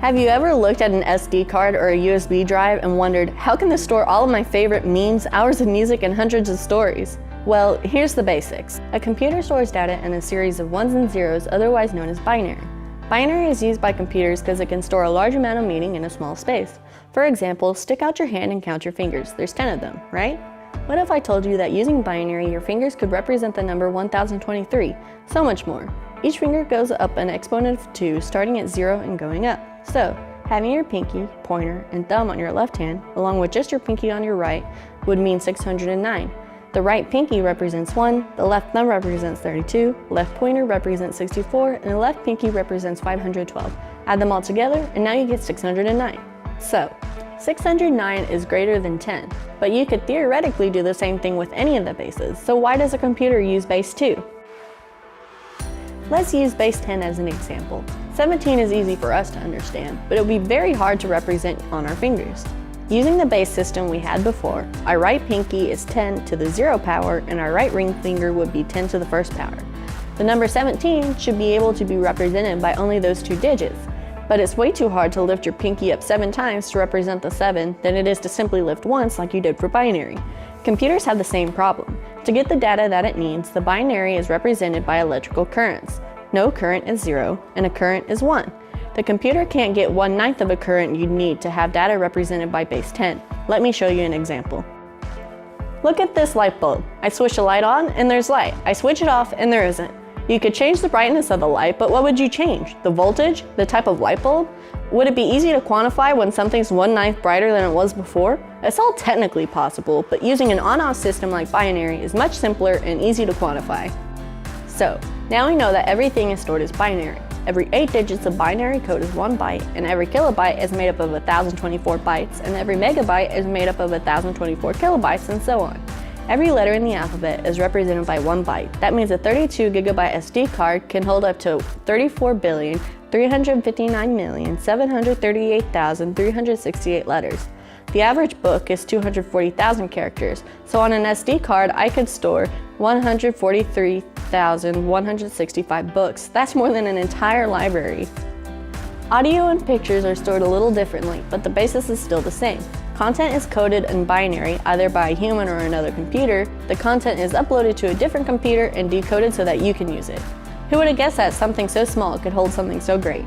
Have you ever looked at an SD card or a USB drive and wondered, how can this store all of my favorite memes, hours of music, and hundreds of stories? Well, here's the basics. A computer stores data in a series of ones and zeros, otherwise known as binary. Binary is used by computers because it can store a large amount of meaning in a small space. For example, stick out your hand and count your fingers. There's 10 of them, right? What if I told you that using binary, your fingers could represent the number 1023? So much more. Each finger goes up an exponent of 2, starting at 0 and going up. So, having your pinky, pointer, and thumb on your left hand, along with just your pinky on your right, would mean 609. The right pinky represents 1, the left thumb represents 32, left pointer represents 64, and the left pinky represents 512. Add them all together, and now you get 609. So, 609 is greater than 10, but you could theoretically do the same thing with any of the bases, so why does a computer use base 2? Let's use base 10 as an example. 17 is easy for us to understand, but it would be very hard to represent on our fingers. Using the base system we had before, our right pinky is 10 to the 0 power and our right ring finger would be 10 to the 1st power. The number 17 should be able to be represented by only those 2 digits, but it's way too hard to lift your pinky up 7 times to represent the 7 than it is to simply lift once like you did for binary. Computers have the same problem. To get the data that it needs, the binary is represented by electrical currents. No current is 0, and a current is 1. The computer can't get 1/9 of a current you'd need to have data represented by base 10. Let me show you an example. Look at this light bulb. I switch the light on, and there's light. I switch it off, and there isn't. You could change the brightness of the light, but what would you change? The voltage? The type of light bulb? Would it be easy to quantify when something's 1/9 brighter than it was before? It's all technically possible, but using an on-off system like binary is much simpler and easy to quantify. So, now we know that everything is stored as binary. Every 8 digits of binary code is 1 byte, and every kilobyte is made up of 1024 bytes, and every megabyte is made up of 1024 kilobytes, and so on. Every letter in the alphabet is represented by 1 byte. That means a 32 gigabyte SD card can hold up to 34,359,738,368 letters. The average book is 240,000 characters, so on an SD card I could store 143,165 books. That's more than an entire library. Audio and pictures are stored a little differently, but the basis is still the same. Content is coded in binary, either by a human or another computer. The content is uploaded to a different computer and decoded so that you can use it. Who would have guessed that something so small could hold something so great?